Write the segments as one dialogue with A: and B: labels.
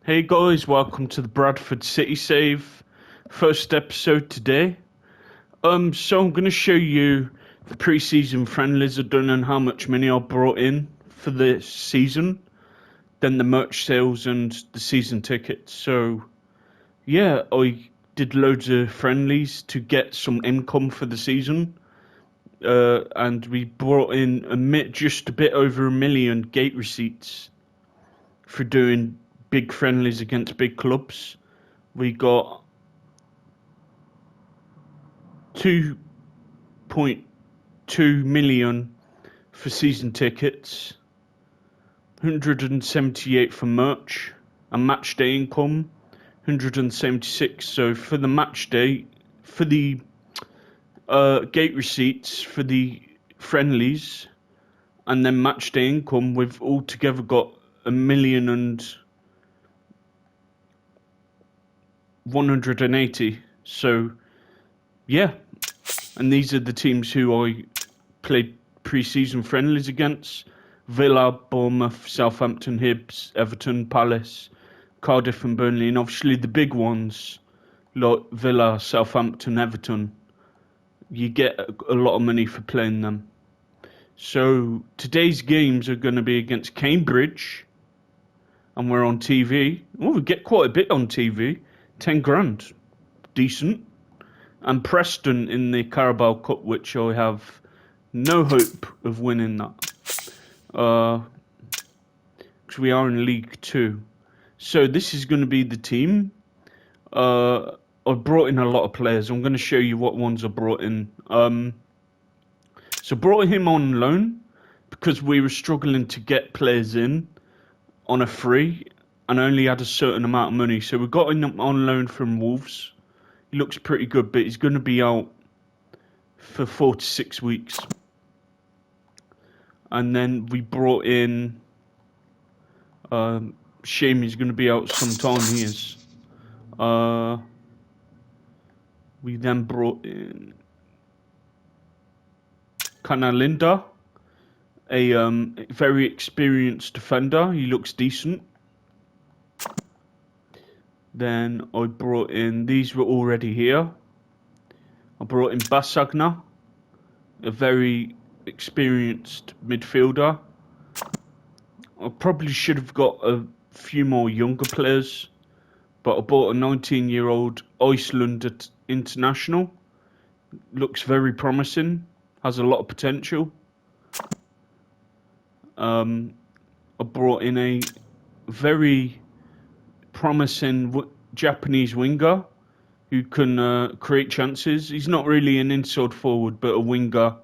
A: Hey guys, welcome to the Bradford City Save. First episode today. So I'm gonna show you the pre-season friendlies I've done and how much money I brought in for the season, then the merch sales and the season tickets. So yeah, I did loads of friendlies to get some income for the season. And we brought in just a bit over 1 million gate receipts for doing big friendlies against big clubs. We got 2.2 million for season tickets, 178 for merch, and match day income, 176. So for the match day, for the gate receipts for the friendlies, and then match day income, we've altogether got 1,180. So yeah, and these are the teams who I played pre-season friendlies against: Villa, Bournemouth, Southampton, Hibs, Everton, Palace, Cardiff and Burnley, and obviously the big ones like Villa, Southampton, Everton. You get a lot of money for playing them. So today's games are going to be against Cambridge, and we're on TV. Oh, we get quite a bit on TV. 10 grand, decent. And Preston in the Carabao Cup, which I have no hope of winning that. Because we are in League 2. So this is going to be the team. I brought in a lot of players. I'm going to show you what ones I brought in. So brought him on loan because we were struggling to get players in on a free and only had a certain amount of money. So we got him on loan from Wolves. He looks pretty good, but he's going to be out for 4 to 6 weeks. And then we brought in... shame he's going to be out sometime, he is. We then brought in Canalinda, a very experienced defender. He looks decent. Then I brought in, these were already here. I brought in Basagna, a very experienced midfielder. I probably should have got a few more younger players, but I bought a 19-year-old Iceland international. Looks very promising, has a lot of potential. I brought in a very promising Japanese winger who can create chances. He's not really an inside forward, but a winger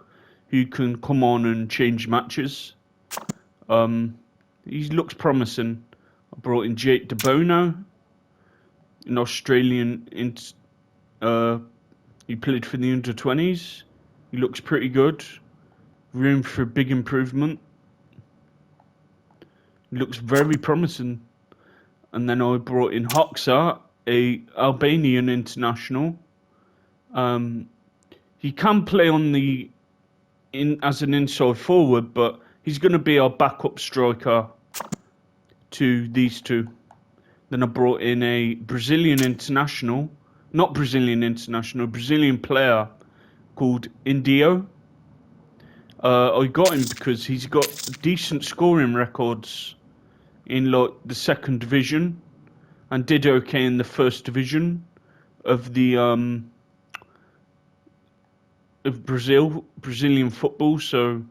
A: who can come on and change matches. He looks promising. I brought in Jake De Bono, an Australian. He played for the under-20s. He looks pretty good. Room for big improvement. He looks very promising. And then I brought in Hoxha, a Albanian international. He can play as an inside forward, but he's going to be our backup striker to these two. Then I brought in a Brazilian international, Brazilian player called Indio. I got him because he's got decent scoring records in like the second division and did okay in the first division of the of Brazilian football. So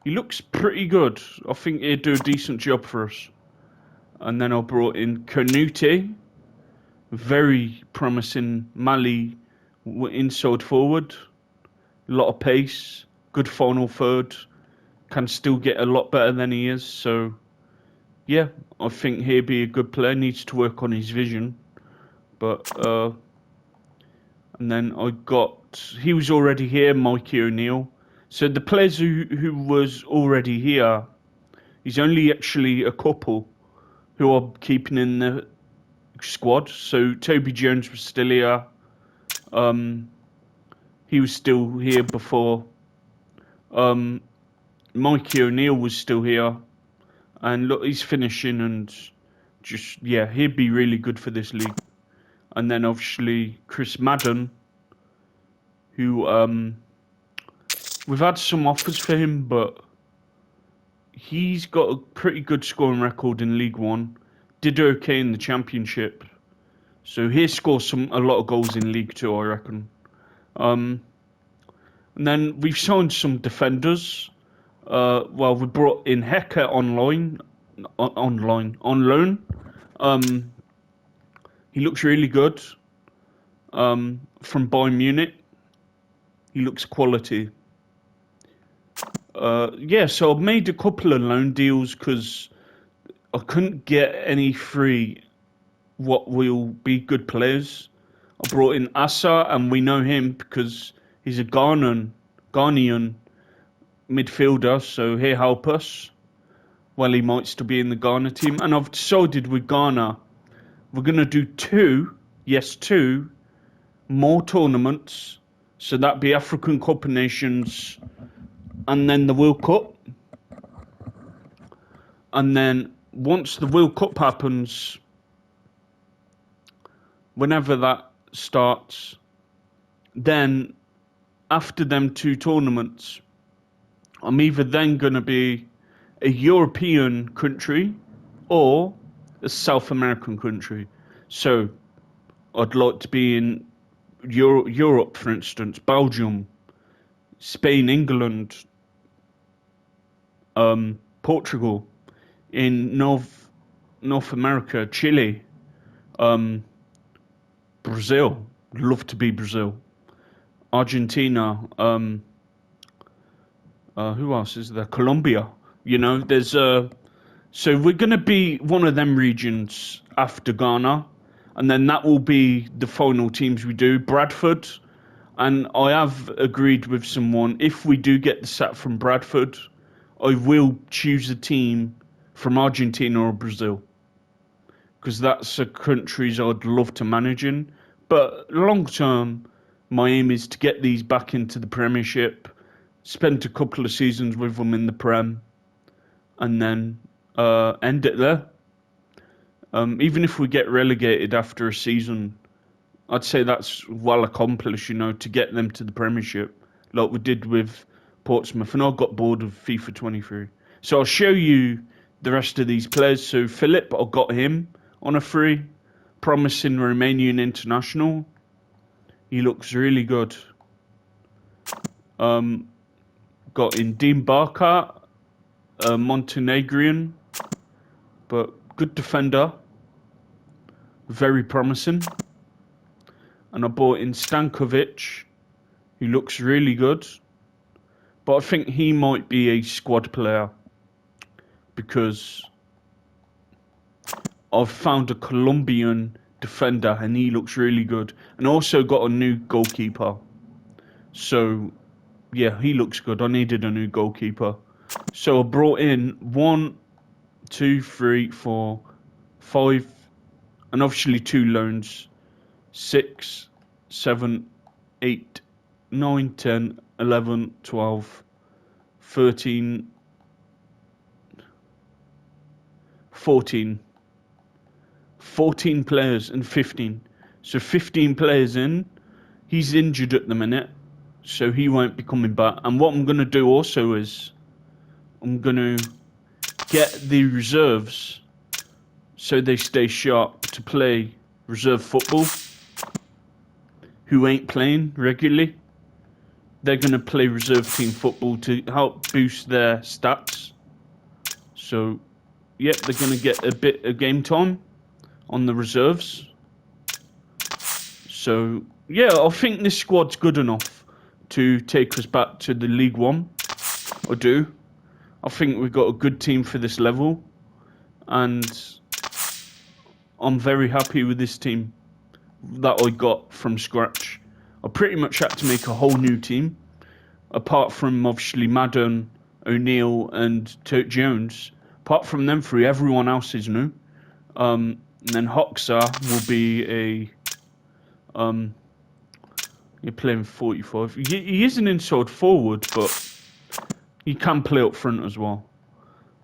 A: he looks pretty good. I think he'd do a decent job for us. And then I brought in Canute, very promising Mali inside forward, a lot of pace, good final third, can still get a lot better than he is. So yeah, I think he'd be a good player. Needs to work on his vision, but and then he was already here, Mikey O'Neill. So the players who was already here, he's only actually a couple who are keeping in the squad. So Toby Jones was still here. He was still here before. Mikey O'Neill was still here. And look, he's finishing and he'd be really good for this league. And then obviously Chris Madden, who we've had some offers for him, but he's got a pretty good scoring record in League One. Did okay in the Championship, so he'll score a lot of goals in League Two, I reckon. And then we've signed some defenders. We brought in Hecker on loan. He looks really good. From Bayern Munich, he looks quality. So I've made a couple of loan deals because I couldn't get any free what will be good players. I brought in Assa, and we know him because he's a Ghanaian midfielder, so he'll help us. Well, he might still be in the Ghana team. And I've decided with Ghana, we're going to do two more tournaments. So that'd be African Cup of Nations and then the World Cup. And then once the World Cup happens, whenever that starts, then after them two tournaments, I'm either then going to be a European country or a South American country. So I'd like to be in Europe, for instance, Belgium, Spain, England, Portugal, in North America, Chile, Brazil. Love to be Brazil. Argentina. Who else is there? Colombia. There's so we're going to be one of them regions after Ghana, and then that will be the final teams we do. Bradford, and I have agreed with someone, if we do get the sack from Bradford, I will choose a team from Argentina or Brazil, because that's the countries I'd love to manage in. But long term, my aim is to get these back into the Premiership, spend a couple of seasons with them in the Prem, and then end it there. Even if we get relegated after a season, I'd say that's well accomplished, to get them to the Premiership, like we did with Portsmouth. And I got bored of FIFA 23. So I'll show you the rest of these players. So Philip, I got him on a free, promising Romanian international. He looks really good. Got in Dean Barker, Montenegrin, but good defender, very promising. And I bought in Stankovic, who looks really good, but I think he might be a squad player because I've found a Colombian defender and he looks really good, and also got a new goalkeeper. So yeah, he looks good. I needed a new goalkeeper. So I brought in 1, 2, 3, 4, 5, and obviously 2 loans. 6, 7, 8, 9, 10, 11, 12, 13, 14. 14 players and 15. So 15 players in. He's injured at the minute, so he won't be coming back. And what I'm going to do also is I'm going to get the reserves so they stay sharp to play reserve football, who ain't playing regularly. They're going to play reserve team football to help boost their stats. So, yeah, they're going to get a bit of game time on the reserves. So, yeah, I think this squad's good enough to take us back to the League One. I do. I think we've got a good team for this level, and I'm very happy with this team that I got from scratch. I pretty much had to make a whole new team, apart from obviously Madden, O'Neill, and Turk Jones. Apart from them three, everyone else is new. And then Hoxha will be you're playing 45. He is an inside forward, but he can play up front as well.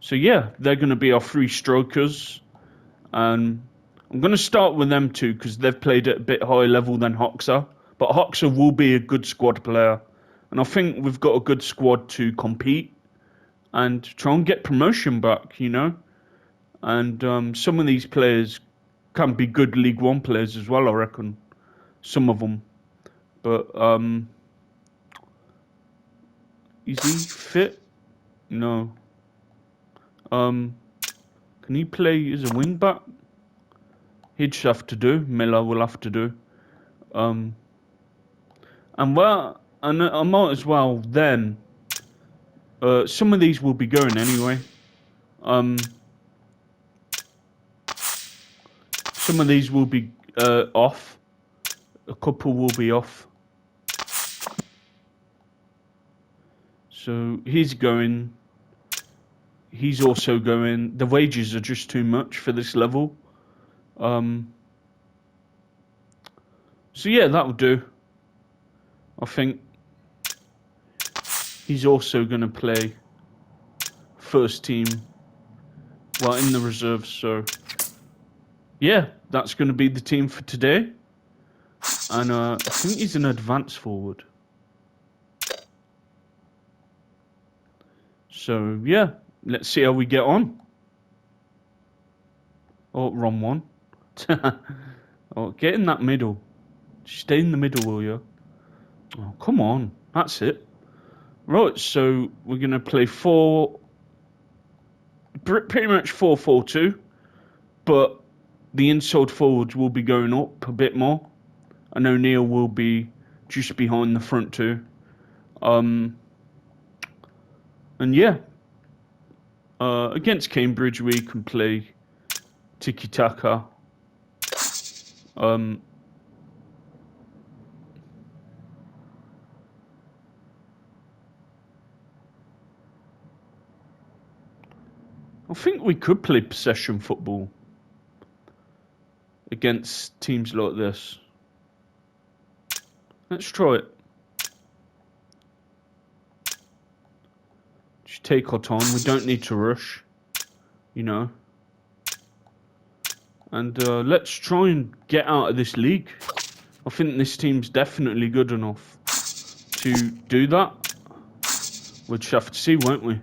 A: So yeah, they're going to be our 3 strikers. I'm going to start with them two because they've played at a bit higher level than Hoxha. But Hoxha will be a good squad player. And I think we've got a good squad to compete and try and get promotion back, you know. And some of these players can be good League One players as well, I reckon. Some of them. But is he fit? No. Can he play as a wing back? He'd just have to do. Miller will have to do. And I might as well then. Some of these will be going anyway. Some of these will be off. A couple will be off. So he's going. He's also going. The wages are just too much for this level. So yeah, that'll do. I think he's also going to play first team, well, in the reserves. So yeah, that's going to be the team for today. And I think he's an advanced forward. So yeah, let's see how we get on. Oh, wrong one. Oh, get in that middle. Stay in the middle, will you? Oh, come on. That's it. Right, so we're going to play pretty much 4-4-2, but the inside forwards will be going up a bit more, and O'Neill will be just behind the front two. And yeah, against Cambridge we can play tiki-taka. I think we could play possession football against teams like this. Let's try it. Just take our time. We don't need to rush, you know. And let's try and get out of this league. I think this team's definitely good enough to do that. We'll just have to see, won't we?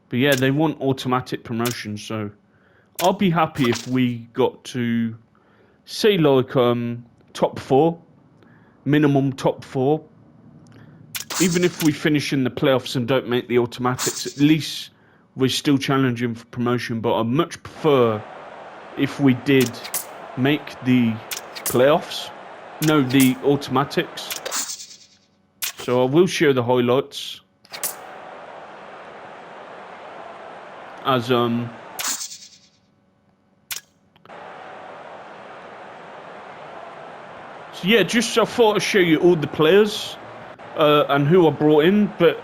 A: But yeah, they want automatic promotion, so I'll be happy if we got to, say, like top 4, minimum top 4. Even if we finish in the playoffs and don't make the automatics, at least we're still challenging for promotion. But I much prefer if we did make the playoffs, no, the automatics. So I will share the highlights as So yeah, just I thought I'd show you all the players and who I brought in, but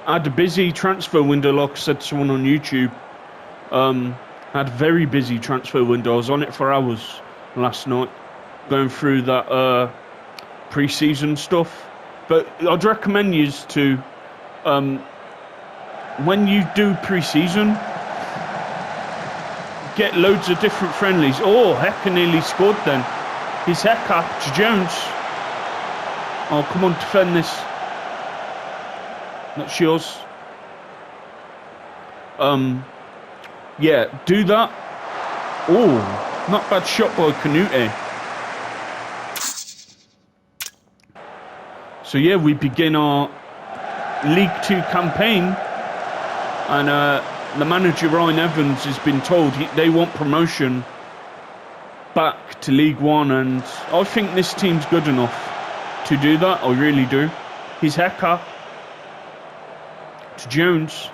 A: I had a busy transfer window, like I said to someone on YouTube. I had a very busy transfer window. I was on it for hours last night, going through that pre-season stuff. But I'd recommend you to, when you do pre-season, get loads of different friendlies. Oh, Hecka nearly scored then. He's Hecka to Jones. Oh, come on, defend this. That's yours. Yeah, do that. Oh, not bad shot by Canute. So yeah, we begin our League 2 campaign, and the manager Ryan Evans has been told they want promotion back to League 1, and I think this team's good enough to do that. I really do. He's Hecka to Jones.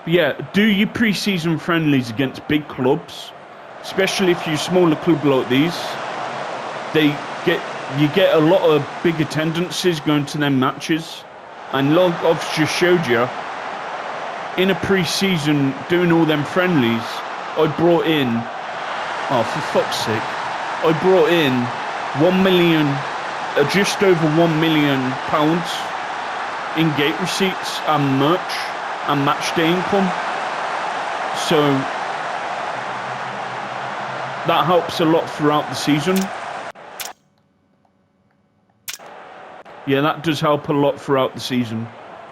A: But yeah, do your pre-season friendlies against big clubs, especially if you're a smaller club like these. You get a lot of big attendances going to them matches, and like I've just showed you, in a pre-season doing all them friendlies, I brought in, oh for fuck's sake, I brought in 1 million, just over £1 million in gate receipts and merch and match day income. So that helps a lot throughout the season. Yeah, that does help a lot throughout the season.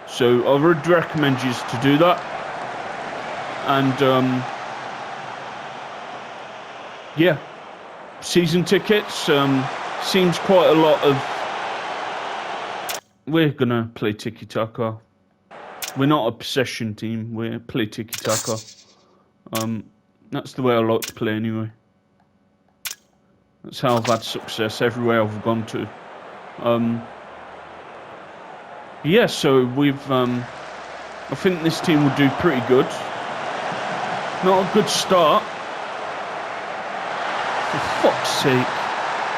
A: So I would recommend you to do that. And yeah, season tickets seems quite a lot of. We're gonna play tiki-taka. We're not a possession team. We play tiki-taka. That's the way I like to play anyway. That's how I've had success everywhere I've gone to. Yeah, so we've. I think this team will do pretty good. Not a good start. For fuck's sake.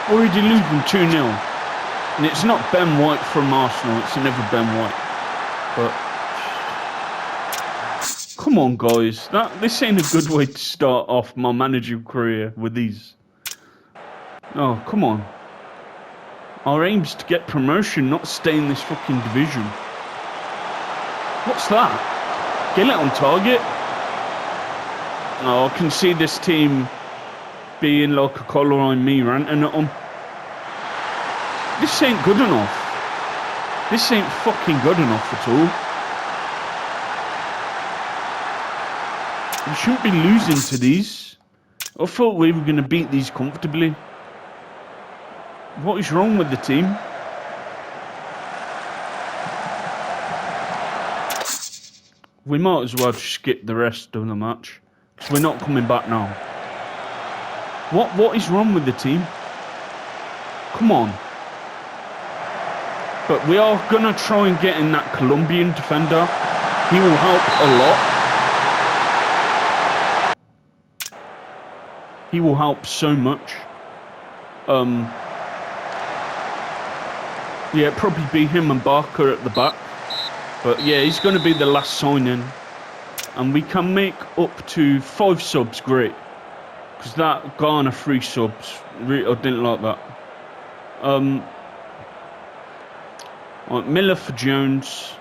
A: Already losing 2-0. And it's not Ben White from Arsenal, it's never Ben White. But come on, guys. This ain't a good way to start off my managerial career with these. Oh, come on. Our aim's to get promotion, not stay in this fucking division. What's that? Get it on target? Oh, I can see this team being like a collar on me ranting at them. This ain't good enough. This ain't fucking good enough at all. We shouldn't be losing to these. I thought we were going to beat these comfortably. What is wrong with the team? We might as well skip the rest of the match. Because we're not coming back now. What is wrong with the team? Come on. But we are going to try and get in that Colombian defender. He will help a lot. He will help so much. Yeah, probably be him and Barker at the back. But yeah, he's going to be the last signing. And we can make up to 5 subs, great. Because that Ghana 3 subs, I didn't like that. Right, Miller for Jones.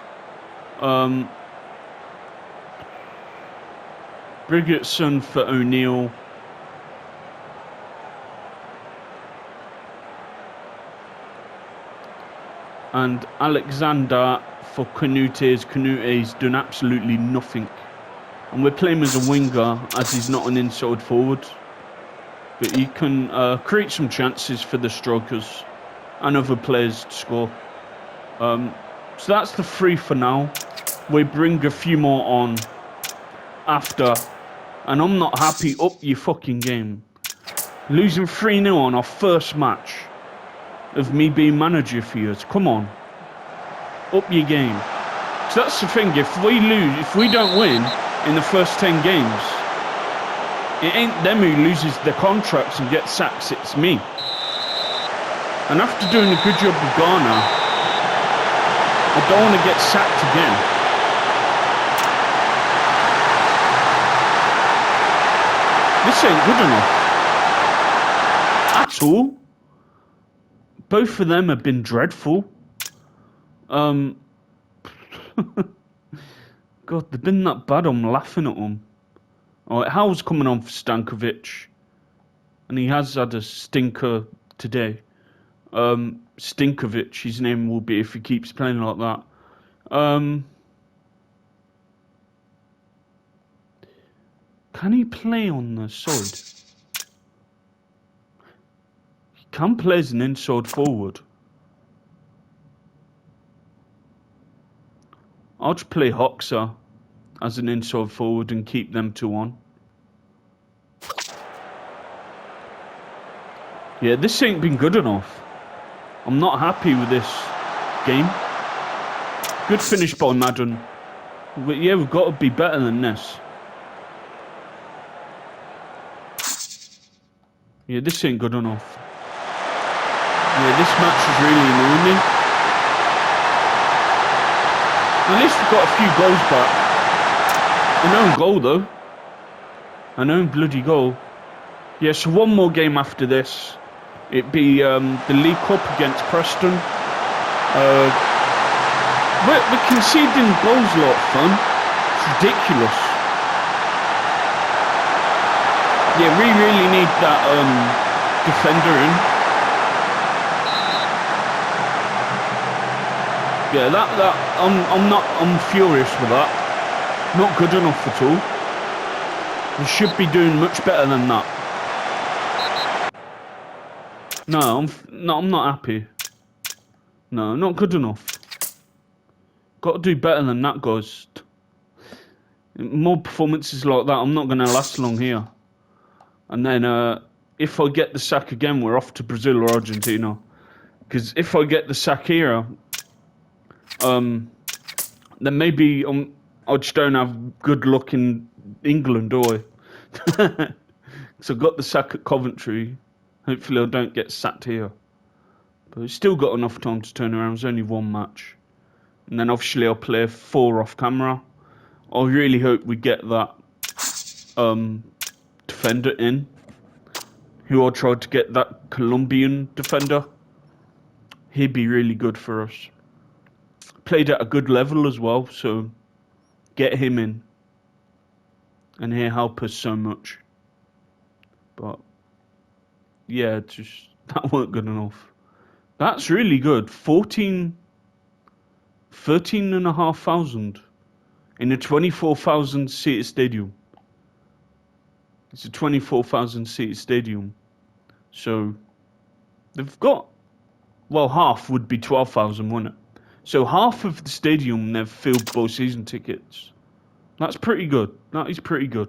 A: Brigitson for O'Neill. And Alexander for Canute. Canute's done absolutely nothing. And we're playing as a winger, as he's not an inside forward. But he can create some chances for the strikers and other players to score. So that's the 3 for now. We bring a few more on after. And I'm not happy. Up your fucking game. Losing 3-0 on our first match of me being manager for years. Come on. Up your game. So that's the thing. If we don't win in the first 10 games, it ain't them who loses their contracts and gets sacked, it's me. And after doing a good job with Ghana, I don't want to get sacked again. This ain't good enough. At all. Both of them have been dreadful. God, they've been that bad, I'm laughing at them. Alright, Hal's coming on for Stankovic. And he has had a stinker today. Stinkovic, his name will be if he keeps playing like that. Can he play on the side? He can play as an inside forward. I'll just play Hoxha as an inside forward and keep them to 1. Yeah, this ain't been good enough. I'm not happy with this game. Good finish by Madden. But yeah, we've got to be better than this. Yeah, this ain't good enough. Yeah, this match is really annoying me. At least we've got a few goals back. An own goal, though. An own bloody goal. Yeah, so one more game after this. It'd be the League Cup against Preston. We're conceding goals a lot of fun. It's ridiculous. Yeah, we really need that defender in. Yeah, I'm furious with that. Not good enough at all. We should be doing much better than that. No, I'm not happy. No, not good enough. Got to do better than that, guys. More performances like that, I'm not going to last long here. And then if I get the sack again, we're off to Brazil or Argentina. Because if I get the sack here, then maybe I just don't have good luck in England, do I? So I got the sack at Coventry. Hopefully I don't get sacked here. But I've still got enough time to turn around. There's only one match. And then obviously I'll play 4 off camera. I really hope we get that defender in. Who I tried to get, that Colombian defender. He'd be really good for us. Played at a good level as well, so get him in. And he'll help us so much. But yeah, just that weren't good enough. That's really good. 13,500 in a 24,000 seater stadium. It's a 24,000 seater stadium. So they've got, well, half would be 12,000, wouldn't it? So half of the stadium they've filled by season tickets. That's pretty good. That is pretty good.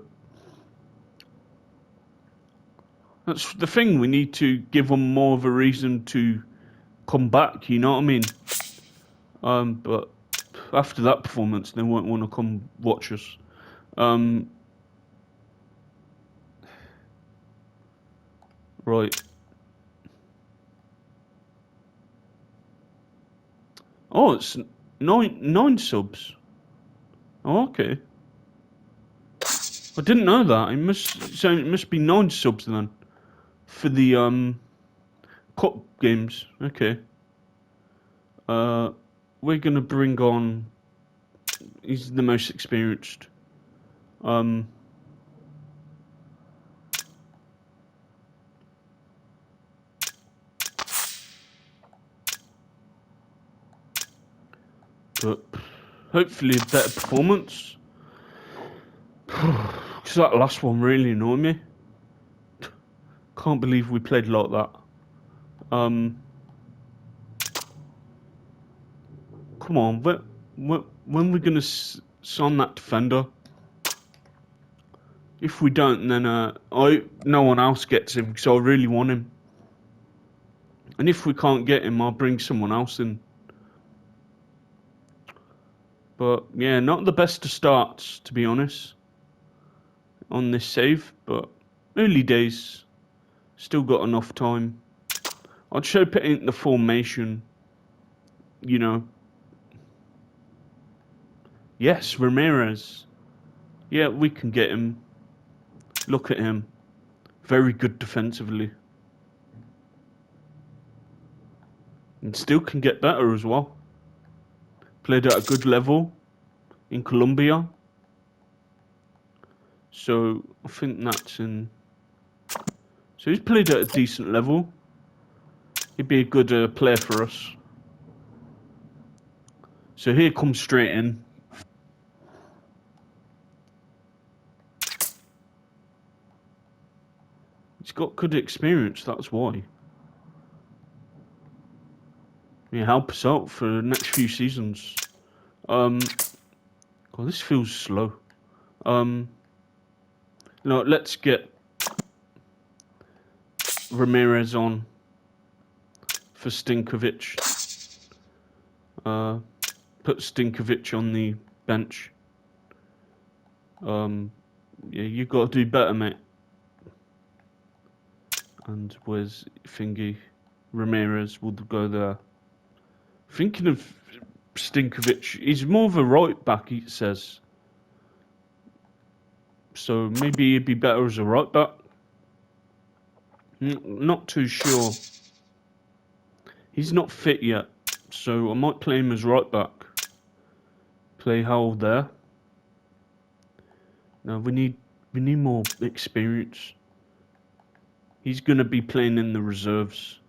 A: That's the thing. We need to give them more of a reason to come back. You know what I mean? But after that performance, they won't want to come watch us. Right. Oh, it's nine subs. Oh, okay. I didn't know that. It must be 9 subs then for the cup games. Okay. We're gonna bring on. He's the most experienced. But hopefully a better performance. Because that last one really annoyed me. Can't believe we played like that. Come on, when we're gonna sign that defender? If we don't, then no one else gets him because I really want him. And if we can't get him, I'll bring someone else in. But yeah, not the best of starts, to be honest, on this save. But early days, still got enough time. I'd hope it ain't the formation, you know. Yes, Ramirez. Yeah, we can get him. Look at him. Very good defensively. And still can get better as well. Played at a good level in Colombia. So I think that's in. So he's played at a decent level. He'd be a good player for us. So here comes straight in. He's got good experience, that's why. Yeah, help us out for the next few seasons. God, this feels slow. No, let's get Ramirez on for Stinkovic. Put Stinkovic on the bench. Yeah, you got to do better, mate. And where's Thingy? Ramirez will go there. Thinking of Stinkovic, he's more of a right back, he says. So maybe he'd be better as a right back. Not too sure. He's not fit yet, so I might play him as right back. Play Howell there. Now we need more experience. He's going to be playing in the reserves.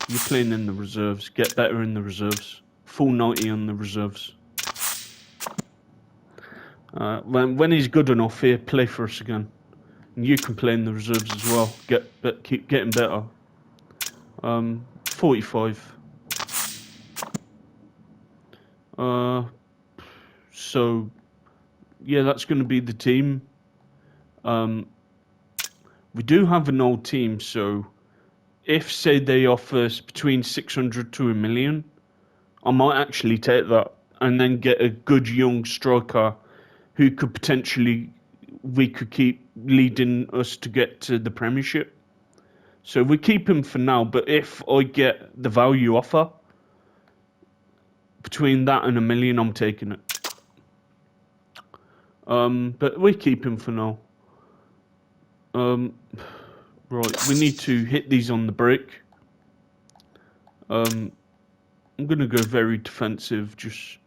A: You're playing in the reserves. Get better in the reserves. Full 90 on the reserves. When he's good enough, here, play for us again. And you can play in the reserves as well. Keep getting better. 45. So, yeah, that's going to be the team. We do have an old team, so if, say, they offer us between 600 to 1 million, I might actually take that and then get a good young striker who could potentially, we could keep leading us to get to the Premiership. So we keep him for now, but if I get the value offer, between that and 1 million, I'm taking it. But we keep him for now. Right, we need to hit these on the break. I'm going to go very defensive, just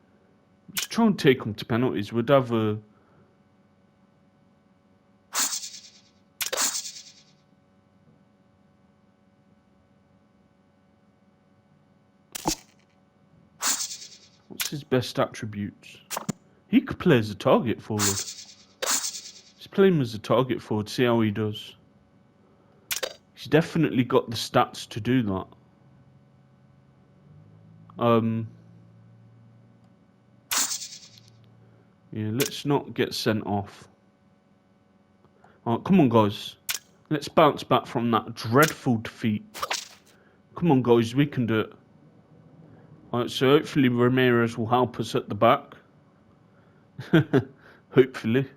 A: try and take them to penalties. We'd have a... What's his best attributes? He could play as a target forward. Let's play him as a target forward, see how he does. He's definitely got the stats to do that. Yeah, let's not get sent off. Alright, come on, guys. Let's bounce back from that dreadful defeat. Come on, guys, we can do it. Alright, so hopefully Ramirez will help us at the back. Hopefully.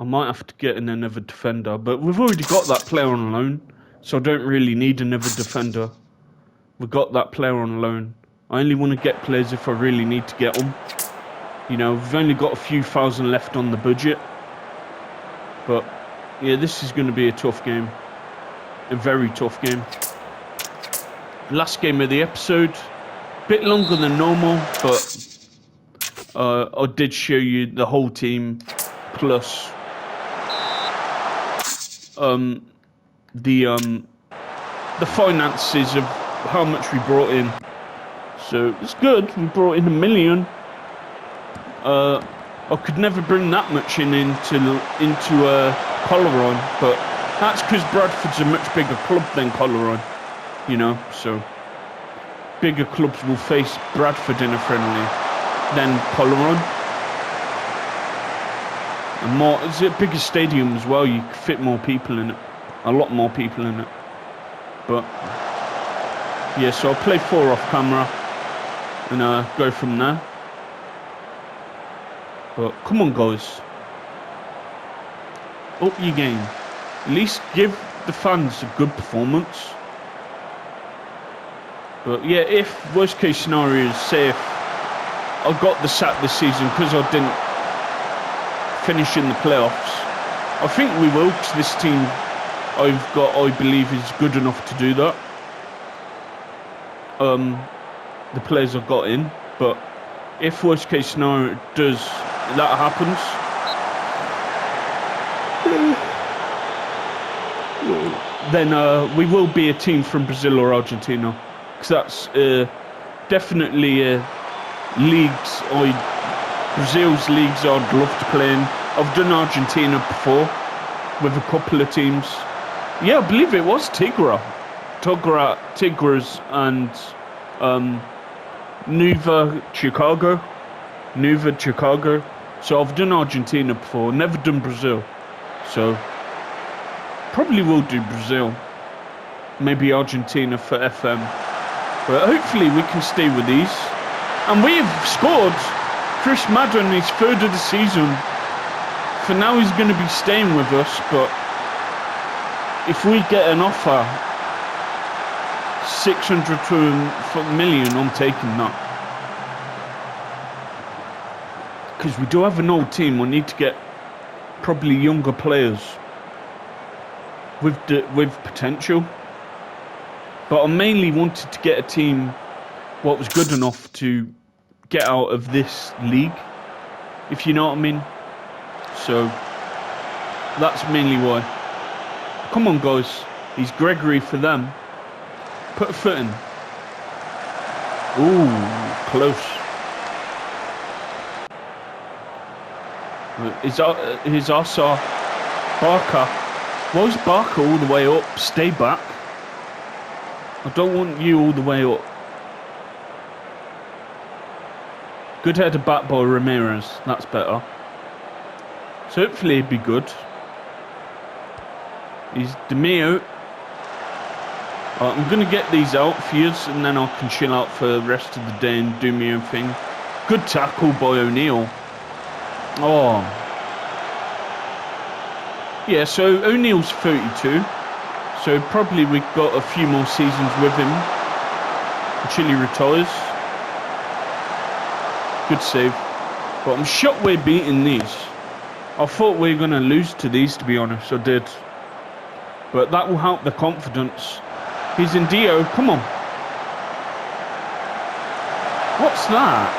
A: I might have to get in another defender, but we've already got that player on loan, so I don't really need another defender. We've got that player on loan. I only want to get players if I really need to get them. You know, we've only got a few thousand left on the budget. But, yeah, this is going to be a tough game. A very tough game. Last game of the episode. Bit longer than normal, but I did show you the whole team plus the finances of how much we brought in. So it's good. We brought in 1 million. I could never bring that much into Coleraine, but that's because Bradford's a much bigger club than Coleraine, you know. So bigger clubs will face Bradford in a friendly than Coleraine. And more, it's a bigger stadium as well. You could fit more people in it, a lot more people in it. But yeah, so I'll play 4 off camera and go from there. But come on, guys, up your game. At least give the fans a good performance. But yeah, if worst case scenario is, say, if I got the sack this season because I didn't finish in the playoffs, I think we will, because this team I believe is good enough to do that. The players I've got in, but if worst case scenario that happens, then we will be a team from Brazil or Argentina, because that's definitely leagues. Brazil's leagues I'd love to play in. I've done Argentina before with a couple of teams. Yeah, I believe it was Tigres and Nueva Chicago. So I've done Argentina before, never done Brazil. So probably will do Brazil. Maybe Argentina for FM. But hopefully we can stay with these. And we've scored. Chris Madden is 3rd of the season. For now he's going to be staying with us, but if we get an offer 600 to 1 million, I'm taking that. Because we do have an old team. We need to get probably younger players with potential. But I mainly wanted to get a team what was good enough to get out of this league, if you know what I mean. So that's mainly why. Come on, guys. He's Gregory for them. Put a foot in. Ooh, close. Here's Asa. Barker. Why is Barker all the way up? Stay back. I don't want you all the way up. Good header back by Ramirez. That's better. So hopefully he'd be good. He's Demio. I'm going to get these out for you, and then I can chill out for the rest of the day and do my own thing. Good tackle by O'Neill. Oh. Yeah, so O'Neill's 32. So probably we've got a few more seasons with him until he retires. Good save. But I'm shocked we're beating these. I thought we were going to lose to these, to be honest. I did. But that will help the confidence. He's in Dio. Come on. What's that?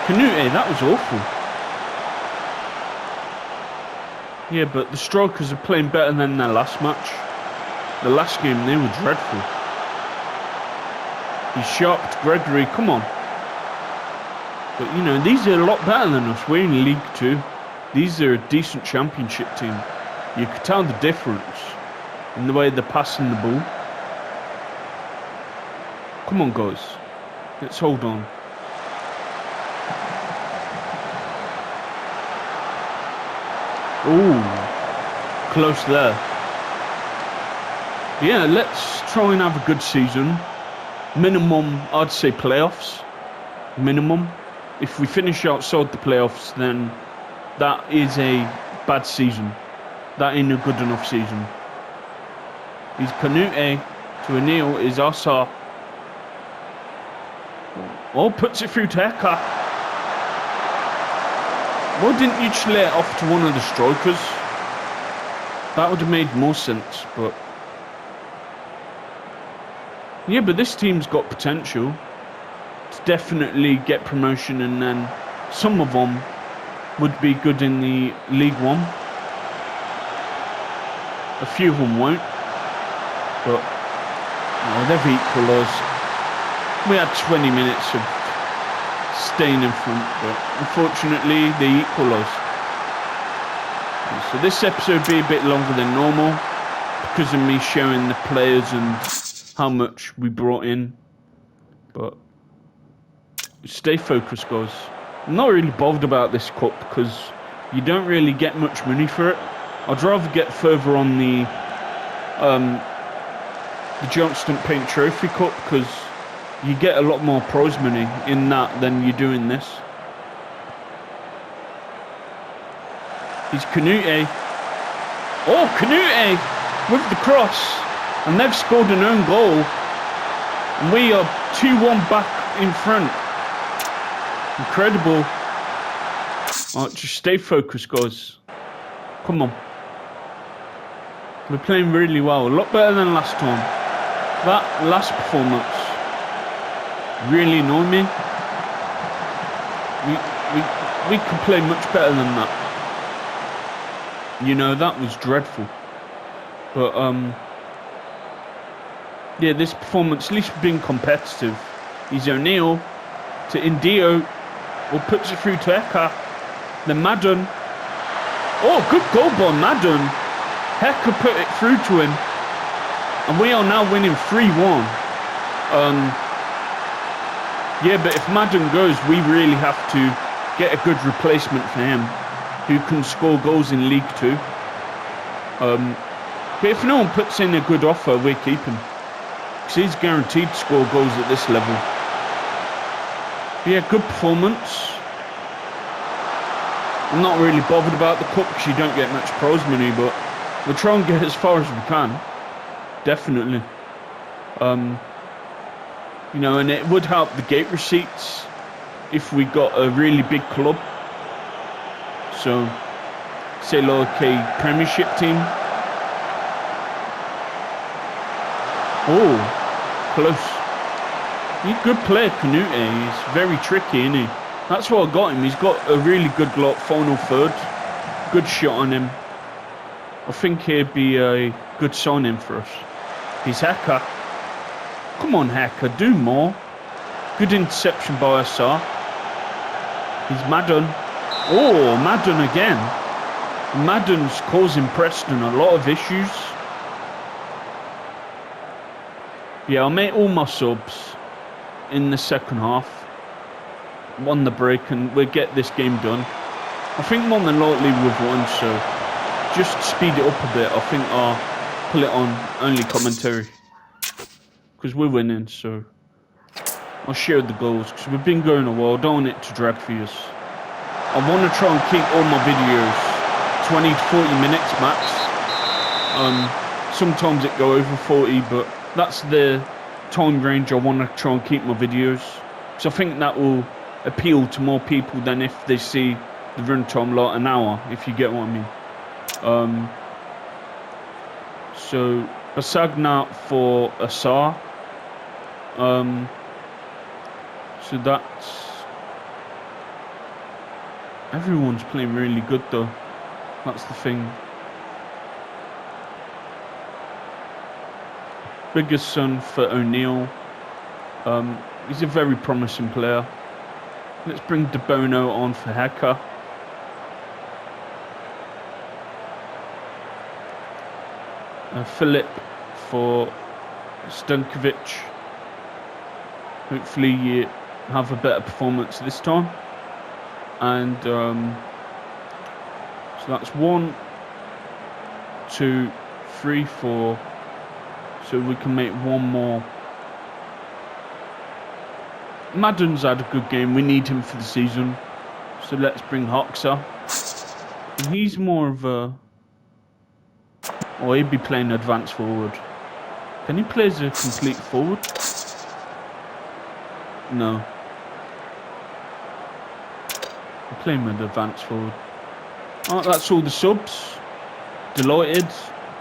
A: Canute, that was awful. Yeah, but the strikers are playing better than their last match. The last game, they were dreadful. He sharped Gregory. Come on. But, you know, these are a lot better than us. We're in League 2. These are a decent championship team. You could tell the difference in the way they're passing the ball. Come on, guys. Let's hold on. Ooh, close there. Yeah, let's try and have a good season. Minimum, I'd say playoffs. Minimum. If we finish outside the playoffs, then that is a bad season. That ain't a good enough season. He's Canute to O'Neill. Is Asa. Oh, puts it through to Eka. Why didn't you just lay it off to one of the strikers? That would have made more sense, but... Yeah, but this team's got potential to definitely get promotion, and then some of them would be good in the League One. A few of them won't, but they've equalised. We had 20 minutes of staying in front, but unfortunately they equalised. So this episode will be a bit longer than normal because of me showing the players and how much we brought in. But stay focused, guys. I'm not really bothered about this cup because you don't really get much money for it. I'd rather get further on the Johnston Paint Trophy Cup because you get a lot more prize money in that than you do in this. He's Canute. Oh, Canute with the cross. And they've scored an own goal. And we are 2-1 back in front. Incredible. Oh, just stay focused, guys. Come on. We're playing really well. A lot better than last time. That last performance really annoyed me. We could play much better than that. You know, that was dreadful. But yeah, this performance, at least being competitive. He's O'Neill to Indio, or puts it through to Eka. Then Madden. Oh, good goal by Madden. Heka put it through to him. And we are now winning 3-1. Yeah, but if Madden goes, we really have to get a good replacement for him who can score goals in League 2. But if no one puts in a good offer, we're keeping. Because he's guaranteed to score goals at this level. But yeah, good performance. I'm not really bothered about the cup because you don't get much prize money, but we'll try and get as far as we can. Definitely. You know, and it would help the gate receipts if we got a really big club. So, say like a Premiership team. Oh, close. He's a good player, Canute. He's very tricky, isn't he? That's what I got him. He's got a really good final third. Good shot on him. I think he'd be a good signing for us. He's Hacker. Come on, Hacker, do more. Good interception by Assar. He's Madden. Oh, Madden again. Madden's causing Preston a lot of issues. Yeah, I'll make all my subs in the second half. On the break, and we'll get this game done. I think more than likely we've won, so just speed it up a bit. I think I'll pull it on only commentary. Because we're winning, so I'll share the goals. Because we've been going a while. I don't want it to drag for us. I want to try and keep all my videos 20 to 40 minutes max. Sometimes it go over 40, but that's the time range I want to try and keep my videos. So I think that will appeal to more people than if they see the run time like an hour, if you get what I mean. So Basagna for Assar. So that's... Everyone's playing really good though. That's the thing. Biggest son for O'Neill. He's a very promising player. Let's bring De Bono on for Hacker. Philip for Stankovic. Hopefully you have a better performance this time. And so that's 1, 2, 3, 4. So we can make one more. Madden's had a good game. We need him for the season. So let's bring Hoxha. And he's more of a... Or he'd be playing advanced forward. Can he play as a complete forward? No. I'll play him at advanced forward. Alright, that's all the subs. Delighted.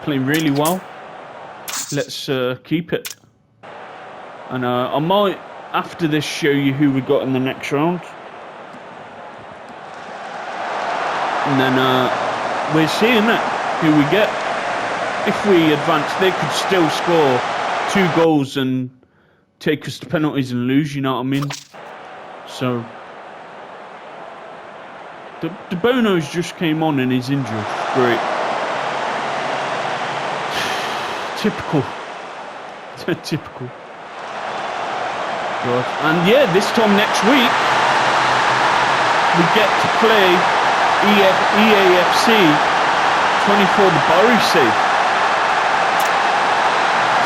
A: Playing really well. Let's keep it. And I might... After this, show you who we got in the next round. And then we're seeing that, who we get. If we advance, they could still score 2 goals and take us to penalties and lose, you know what I mean? So, De Bono's just came on and he's injured. Great. Typical. Typical. God. And yeah, this time next week we get to play EAFC 24, the Bury safe.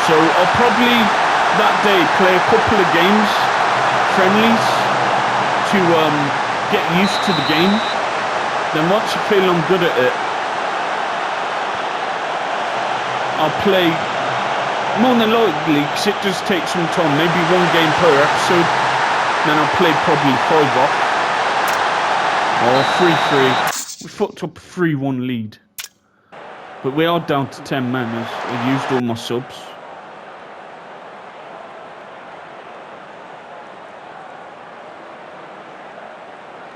A: So I'll probably that day play a couple of games, friendlies, to get used to the game. Then once I feel I'm good at it, I'll play. More than likely, because it does take some time, maybe 1 game per episode, then I'll play probably 5 off. Or 3-3. We fucked up a 3-1 lead. But we are down to 10 men as I used all my subs.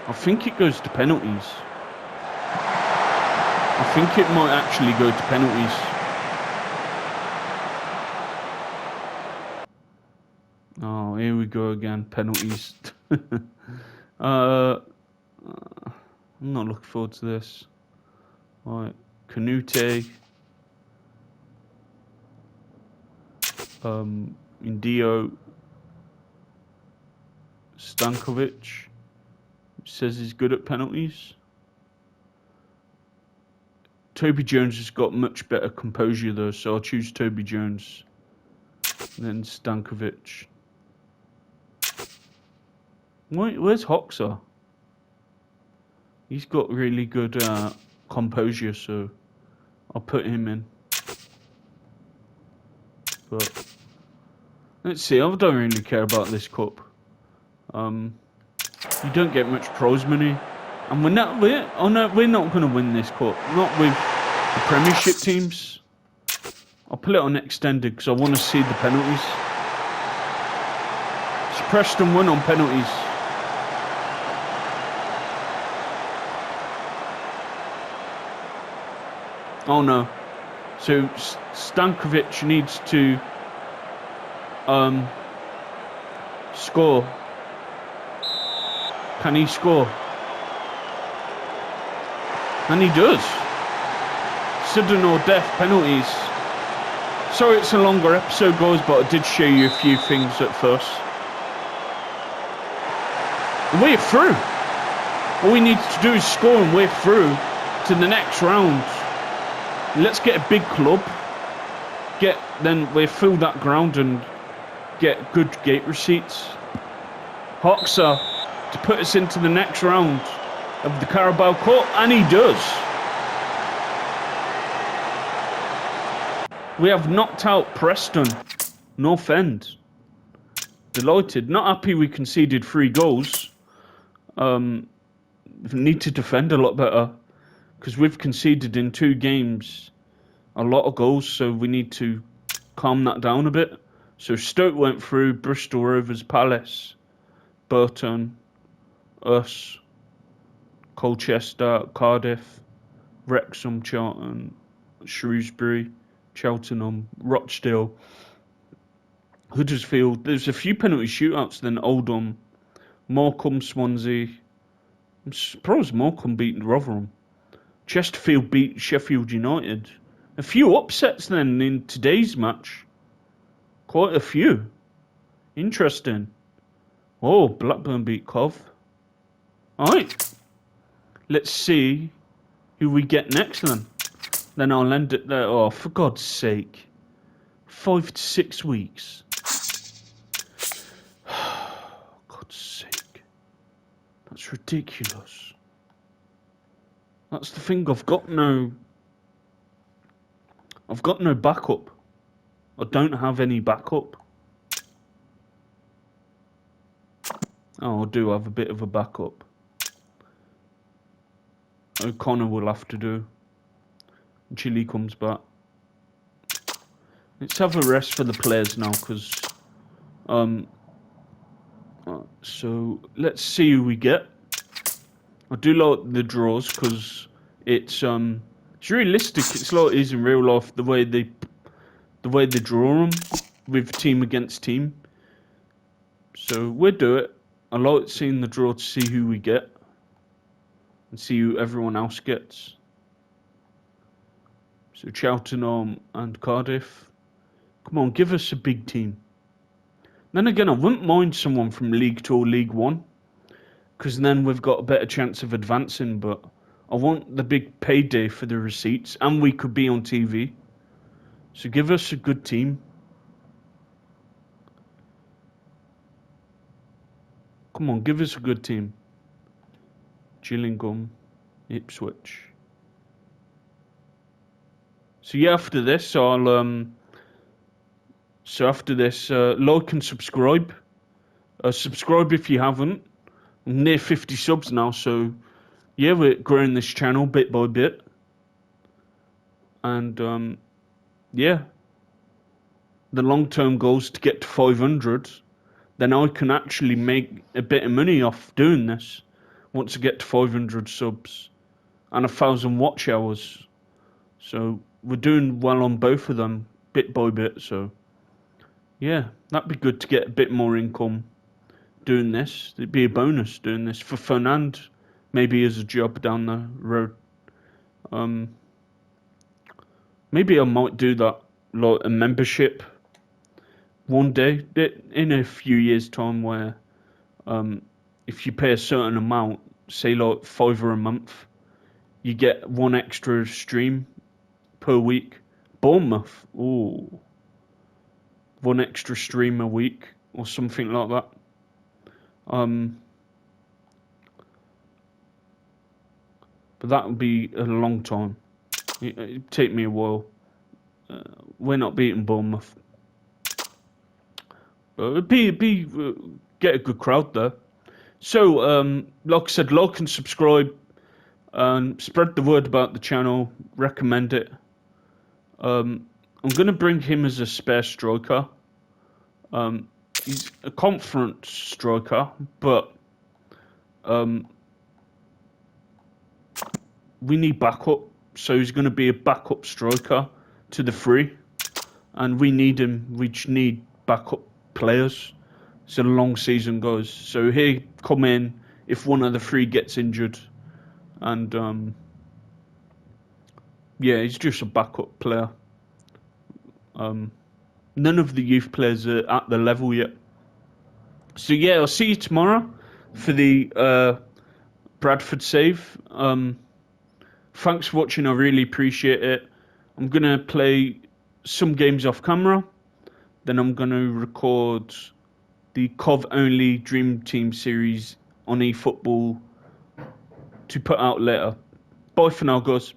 A: I think it goes to penalties. I think it might actually go to penalties. Oh, here we go again. Penalties. I'm not looking forward to this. Right, Canute. Indio. Stankovic. Says he's good at penalties. Toby Jones has got much better composure though, so I'll choose Toby Jones. Then Stankovic. Where's Hoxha? He's got really good composure, so I'll put him in. But let's see. I don't really care about this cup. You don't get much prize money, and we're not going to win this cup. Not with the Premiership teams. I'll put it on extended because I want to see the penalties. So Preston won on penalties. Oh no. So Stankovic needs to score. Can he score? And he does. Sudden or death penalties. Sorry it's a longer episode, guys, but I did show you a few things at first. And we're through. All we need to do is score and we're through to the next round. Let's get a big club. Then we fill that ground and get good gate receipts. Hoxha to put us into the next round of the Carabao Cup, and he does. We have knocked out Preston, North End. Delighted. Not happy we conceded 3 goals. We need to defend a lot better because we've conceded in 2 games a lot of goals, so we need to calm that down a bit. So Stoke went through, Bristol Rovers, Palace, Burton, us, Colchester, Cardiff, Wrexham, Charlton, Shrewsbury, Cheltenham, Rochdale, Huddersfield. There's a few penalty shootouts then. Oldham, Morecambe, Swansea. I'm surprised Morecambe beat Rotherham. Chesterfield beat Sheffield United. A few upsets then in today's match. Quite a few. Interesting. Oh, Blackburn beat Cov. Alright. Let's see who we get next then. Then I'll end it there. Oh, for God's sake. 5 to 6 weeks. God's sake. That's ridiculous. That's the thing. I've got no backup. I don't have any backup. Oh, I do have a bit of a backup. O'Connor will have to do. Chile comes back. Let's have a rest for the players now, because so let's see who we get. I do like the draws because it's realistic. It's like it is in real life, the way they draw them with team against team. So we'll do it. I like seeing the draw to see who we get and see who everyone else gets. So Cheltenham and Cardiff. Come on, give us a big team. Then again, I wouldn't mind someone from League 2 or League 1, because then we've got a better chance of advancing, but I want the big payday for the receipts, and we could be on TV. So give us a good team. Come on, give us a good team. Gillingham, Ipswich. So yeah, after this, I'll like and subscribe. Subscribe if you haven't. I'm near 50 subs now, so yeah, we're growing this channel bit by bit. And yeah, the long-term goal is to get to 500. Then I can actually make a bit of money off doing this once I get to 500 subs and 1,000 watch hours. So we're doing well on both of them bit by bit. So yeah, that'd be good to get a bit more income doing this. It'd be a bonus doing this for fun and maybe as a job down the road. Maybe I might do that, like a membership one day in a few years' time, where if you pay a certain amount, say like £5 a month, you get 1 extra stream per week. Bournemouth, ooh, 1 extra stream a week or something like that. But that would be a long time. It'd take me a while. We're not beating Bournemouth. It'd be get a good crowd there. So, like I said, like and subscribe, and spread the word about the channel. Recommend it. I'm gonna bring him as a spare striker. He's a conference striker, but we need backup so he's going to be a backup striker to the three, and we need him. We just need backup players. So the long season goes. So he come in if one of the three gets injured, and yeah, he's just a backup player. None of the youth players are at the level yet. So yeah, I'll see you tomorrow for the Bradford save. Thanks for watching. I really appreciate it. I'm gonna play some games off camera. Then I'm gonna record the COV only Dream Team series on eFootball to put out later. Bye for now, guys.